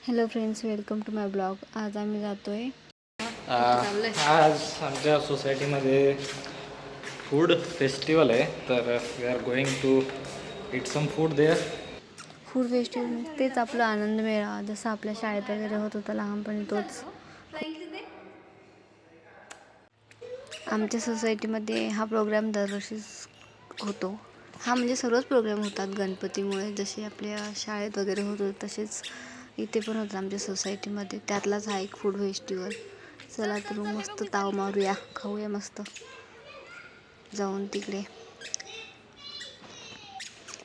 Hello friends, welcome to my blog. आज आम्ही जातोय आज आमच्या सोसायटीमध्ये फूड फेस्टिवल आहे. तर we are going to eat some food there. Food festival तेच आपलं आनंद मेळा जसं आपल्या शाळेत वगैरे होत होतं लहानपणी, तोच आमच्या सोसायटीमध्ये हा प्रोग्राम दरवर्षीच होतो. हा म्हणजे सर्वच प्रोग्राम होतात गणपतीमुळे, जसे आपल्या शाळेत वगैरे होत होते तसेच इथे पण होतं आमच्या सोसायटीमध्ये. त्यातलाच हा एक फूड फेस्टिवल. चला तर मस्त ताव मारूया, खाऊया मस्त जाऊन तिकडे.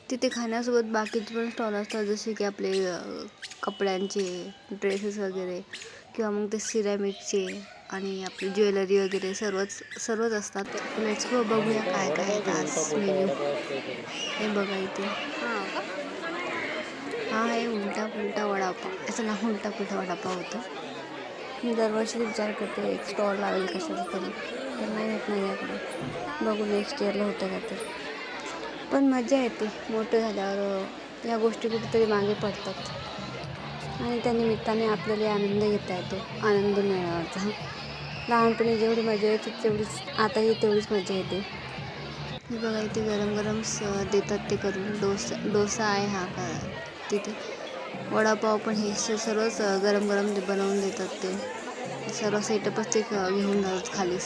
तिथे खाण्यासोबत बाकीचे पण स्टॉल असतात, जसे की आपले कपड्यांचे ड्रेसेस वगैरे, किंवा मग ते सिरॅमिकचे आणि आपली ज्वेलरी वगैरे सर्वच असतात. लेट्स गो, बघूया काय काय आहे आज मेन्यू. हे बघा इथे हा आहे उलटा पुलटा वडापाव. याचं नाव उलटा पुलटा वडापाव होतं. मी दरवर्षी विचार करते एक स्टॉल लावेल कशाचा तरी, तर नाही होत माझ्याकडे. बघू नेक्स्ट इयरला होतं का तर. पण मजा येते मोठं झाल्यावर, या गोष्टी कुठेतरी मागे पडतात आणि त्या निमित्ताने आपल्याला आनंद घेता येतो, आनंद मिळवायचा. लहानपणी जेवढी मजा येते तेवढीच आताही तेवढीच मजा येते. हे बघा इथे गरम गरम देतात ते करून. डोसा आहे हा का तिथे. वडापाव पण हे सर्वच गरम गरम बनवून देतात ते. सर्व सेटअपच ते घेऊन जातात खाली.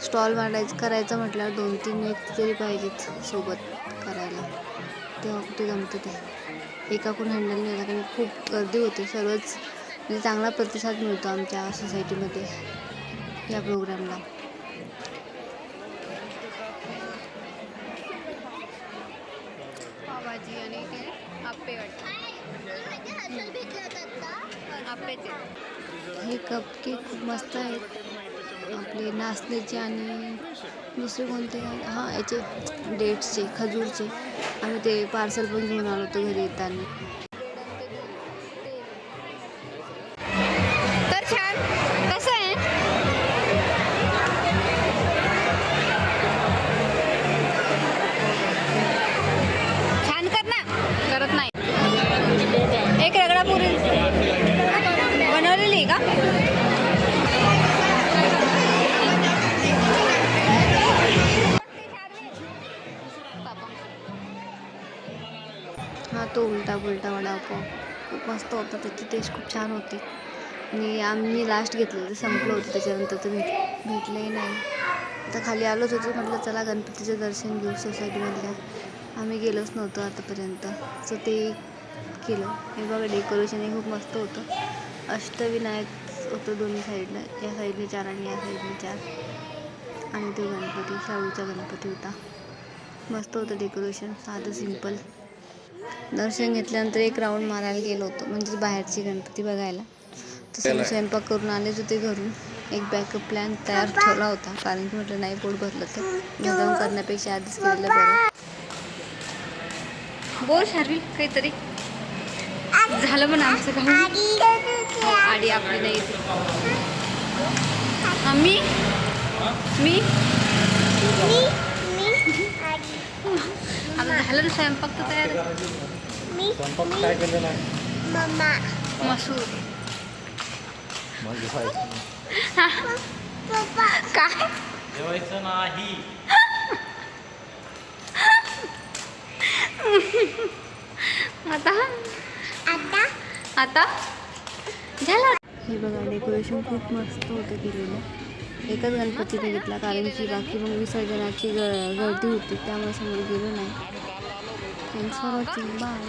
स्टॉल करायचं म्हटल्यावर 2-3 व्यक्ती तरी पाहिजेत सोबत करायला, तेव्हा कुठे जमतं ते. एकाकडून हँडल नाही झालं, कारण खूप गर्दी होते. सर्वच म्हणजे चांगला प्रतिसाद मिळतो आमच्या सोसायटीमध्ये या प्रोग्रामला. पावभाजी आणि काय आप्पे हे कपकेक खूप मस्त आहेत. आपले नाचण्याचे आणि दुसरे कोणते, हां याचे डेट्सचे, खजूरचे. आम्ही ते पार्सल पण घेऊन आलो होतो घरी येताना. तर छान कसं आहे. छान कर ना, करत नाही. एक रगडा पुरी बनवलेली का? हा तो उलटा पुलटा वडापाव खूप मस्त होता. त्याची टेस्ट खूप छान होती आणि आम्ही लास्ट घेतलं ते संपलं होतं. त्याच्यानंतर तर भेटलंही नाही. आता खाली आलोच होतो, म्हटलं चला गणपतीचं दर्शन घेऊ सोसायटीमधल्या. आम्ही गेलोच नव्हतो आतापर्यंत, सो ते केलं. हे बघा डेकोरेशनही खूप मस्त होतं. अष्टविनायक होतं दोन्ही साईडला, या साईडने 4 आणि या साईडने 4. आणि तो गणपती शाहूचा गणपती होता. मस्त होतं डेकोरेशन, साधं सिंपल. दर्शन घेतल्यानंतर एक राऊंड मारायला गेलो होतो, म्हणजे बाहेरची गणपती बघायला. तसं मी स्वयंपाक करून आलेच होते घरून. एक बॅकअप प्लॅन तयार ठेवला होता, कारण की म्हटलं नाही पोट भरलं तर जाऊन करण्यापेक्षा आधीच केलेलं बरं. बोल शार्विल काहीतरी. झालं म्हणा आमचं काम. आडी आपली नाही येते. मी आता झालं ना स्वयंपाक तर तयार. काय केलेलं आहे? मसूर. काय जेवायचं नाही. आता झालं. हे बघा डेकोरेशन खूप मस्त होतं केलेलं. एकच गणपती बघितला, कारण की बाकी मग विसर्जनाची गर्दी होती, त्यामुळे समोर गेलो नाही. Thanks for watching. बाय.